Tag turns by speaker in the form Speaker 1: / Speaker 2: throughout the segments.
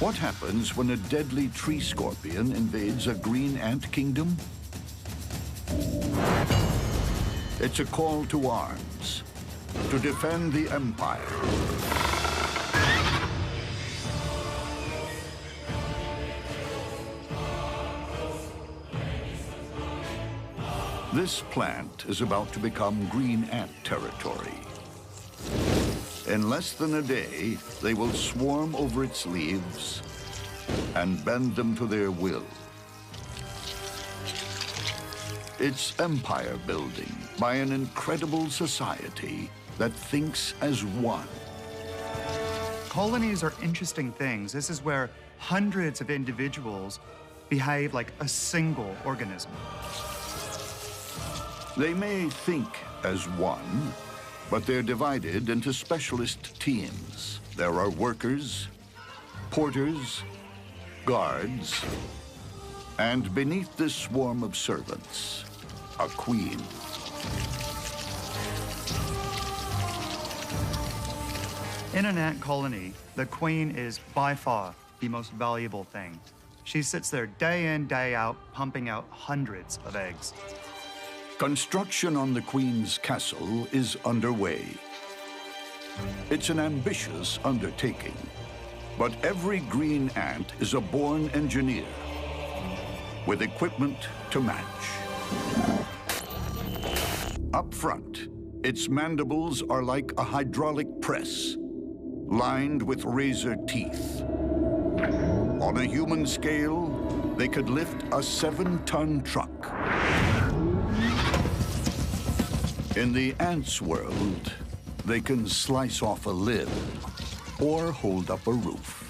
Speaker 1: What happens when a deadly tree scorpion invades a green ant kingdom? It's a call to arms, to defend the empire. This plant is about to become green ant territory. In less than a day, they will swarm over its leaves and bend them to their will. It's empire building by an incredible society that thinks as one.
Speaker 2: Colonies are interesting things. This is where hundreds of individuals behave like a single organism.
Speaker 1: They may think as one, but they're divided into specialist teams. There are workers, porters, guards, and beneath this swarm of servants, a queen.
Speaker 2: In an ant colony, the queen is by far the most valuable thing. She sits there day in, day out, pumping out hundreds of eggs.
Speaker 1: Construction on the Queen's castle is underway. It's an ambitious undertaking, but every green ant is a born engineer with equipment to match. Up front, its mandibles are like a hydraulic press, lined with razor teeth. On a human scale, they could lift a 7-ton truck. In the ants' world, they can slice off a limb or hold up a roof.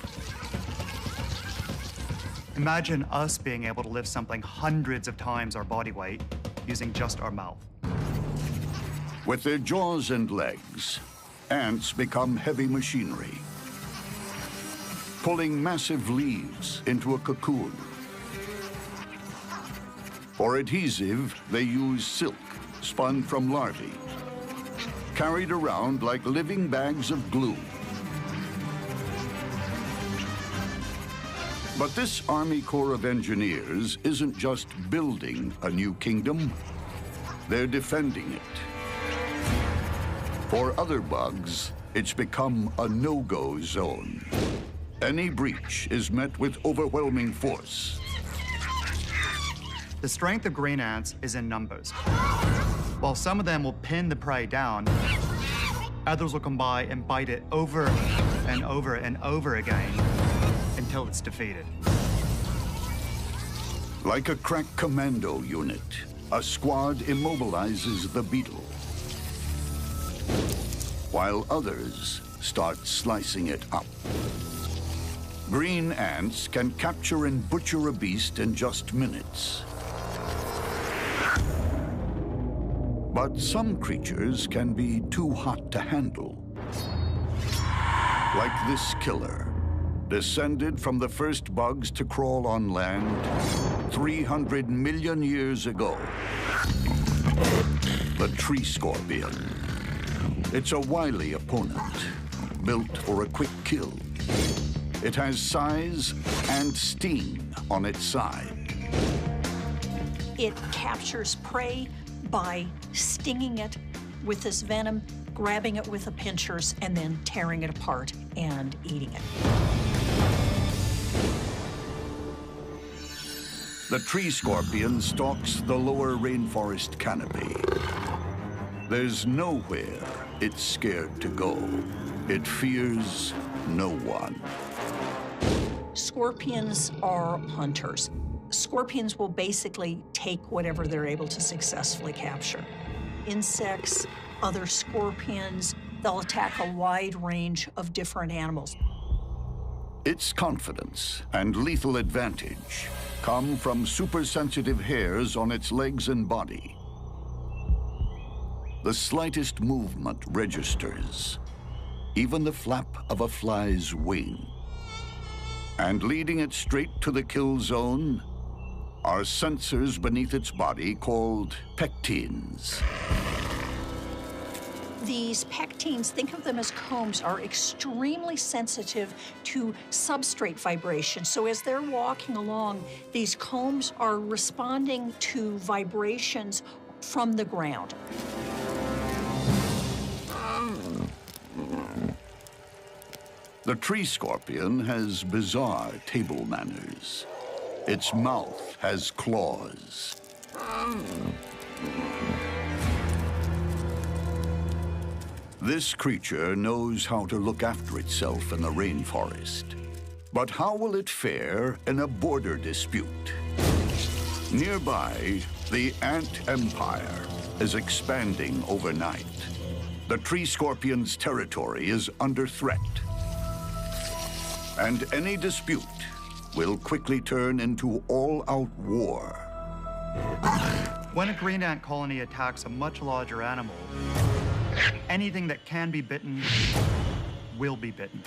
Speaker 2: Imagine us being able to lift something hundreds of times our body weight using just our mouth.
Speaker 1: With their jaws and legs, ants become heavy machinery, pulling massive leaves into a cocoon. For adhesive, they use silk spun from larvae, carried around like living bags of glue. But this Army Corps of Engineers isn't just building a new kingdom, they're defending it. For other bugs, it's become a no-go zone. Any breach is met with overwhelming force.
Speaker 2: The strength of green ants is in numbers. While some of them will pin the prey down, others will come by and bite it over and over and over again until it's defeated.
Speaker 1: Like a crack commando unit, a squad immobilizes the beetle, while others start slicing it up. Green ants can capture and butcher a beast in just minutes. But some creatures can be too hot to handle. Like this killer, descended from the first bugs to crawl on land 300 million years ago. The tree scorpion. It's a wily opponent, built for a quick kill. It has size and sting on its side.
Speaker 3: It captures prey by stinging it with this venom, grabbing it with the pinchers, and then tearing it apart and eating it.
Speaker 1: The tree scorpion stalks the lower rainforest canopy. There's nowhere it's scared to go. It fears no one.
Speaker 3: Scorpions are hunters. Scorpions will basically take whatever they're able to successfully capture. Insects, other scorpions, they'll attack a wide range of different animals.
Speaker 1: Its confidence and lethal advantage come from super-sensitive hairs on its legs and body. The slightest movement registers, even the flap of a fly's wing. And leading it straight to the kill zone are sensors beneath its body called pectins.
Speaker 3: These pectines, think of them as combs, are extremely sensitive to substrate vibration. So as they're walking along, these combs are responding to vibrations from the ground.
Speaker 1: The tree scorpion has bizarre table manners. Its mouth has claws. This creature knows how to look after itself in the rainforest. But how will it fare in a border dispute? Nearby, the ant empire is expanding overnight. The tree scorpion's territory is under threat. And any dispute will quickly turn into all-out war.
Speaker 2: When a green ant colony attacks a much larger animal, anything that can be bitten will be bitten.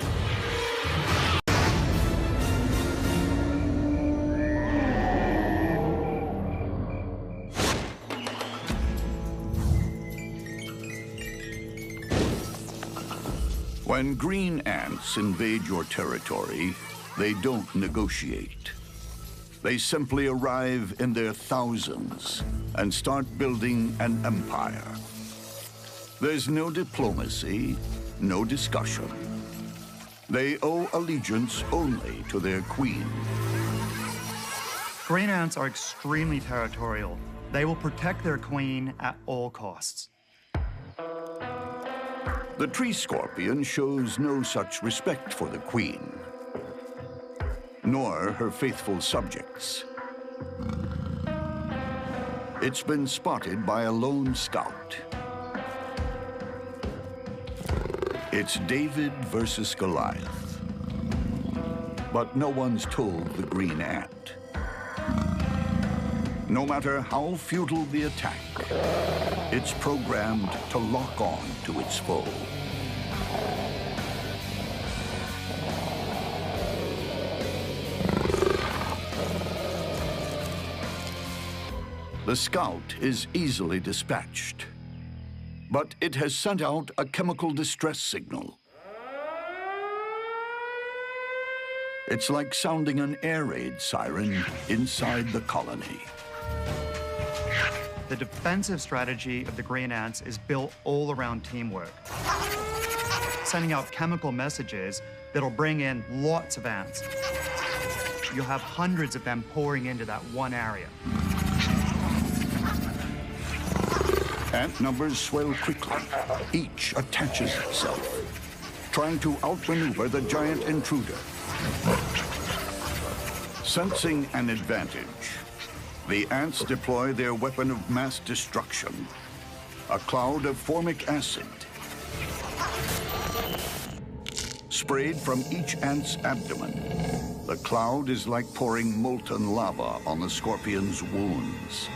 Speaker 1: When green ants invade your territory, they don't negotiate. They simply arrive in their thousands and start building an empire. There's no diplomacy, no discussion. They owe allegiance only to their queen.
Speaker 2: Green ants are extremely territorial. They will protect their queen at all costs.
Speaker 1: The tree scorpion shows no such respect for the queen, nor her faithful subjects. It's been spotted by a lone scout. It's David versus Goliath. But no one's told the green ant. No matter how futile the attack, it's programmed to lock on to its foe. The scout is easily dispatched, but it has sent out a chemical distress signal. It's like sounding an air raid siren inside the colony.
Speaker 2: The defensive strategy of the green ants is built all around teamwork, sending out chemical messages that'll bring in lots of ants. You'll have hundreds of them pouring into that one area.
Speaker 1: Ant numbers swell quickly. Each attaches itself, trying to outmaneuver the giant intruder. Sensing an advantage, the ants deploy their weapon of mass destruction, a cloud of formic acid. Sprayed from each ant's abdomen, the cloud is like pouring molten lava on the scorpion's wounds.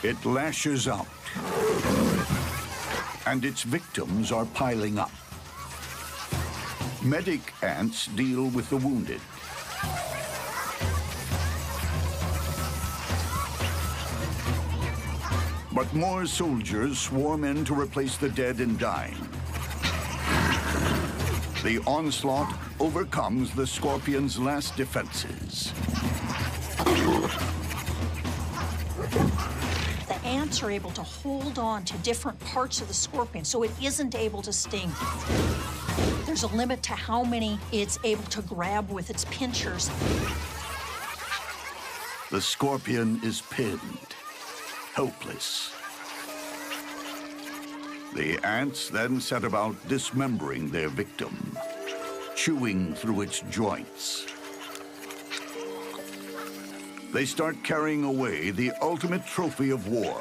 Speaker 1: It lashes out, and its victims are piling up. Medic ants deal with the wounded. But more soldiers swarm in to replace the dead and dying. The onslaught overcomes the scorpion's last defenses.
Speaker 3: The ants are able to hold on to different parts of the scorpion, so it isn't able to sting. There's a limit to how many it's able to grab with its pinchers.
Speaker 1: The scorpion is pinned, helpless. The ants then set about dismembering their victim, chewing through its joints. They start carrying away the ultimate trophy of war,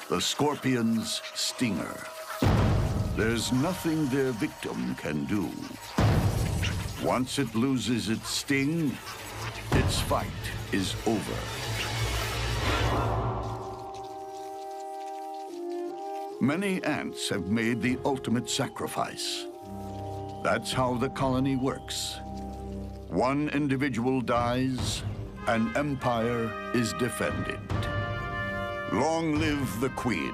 Speaker 1: the scorpion's stinger. There's nothing their victim can do. Once it loses its sting, its fight is over. Many ants have made the ultimate sacrifice. That's how the colony works. One individual dies, an empire is defended. Long live the Queen.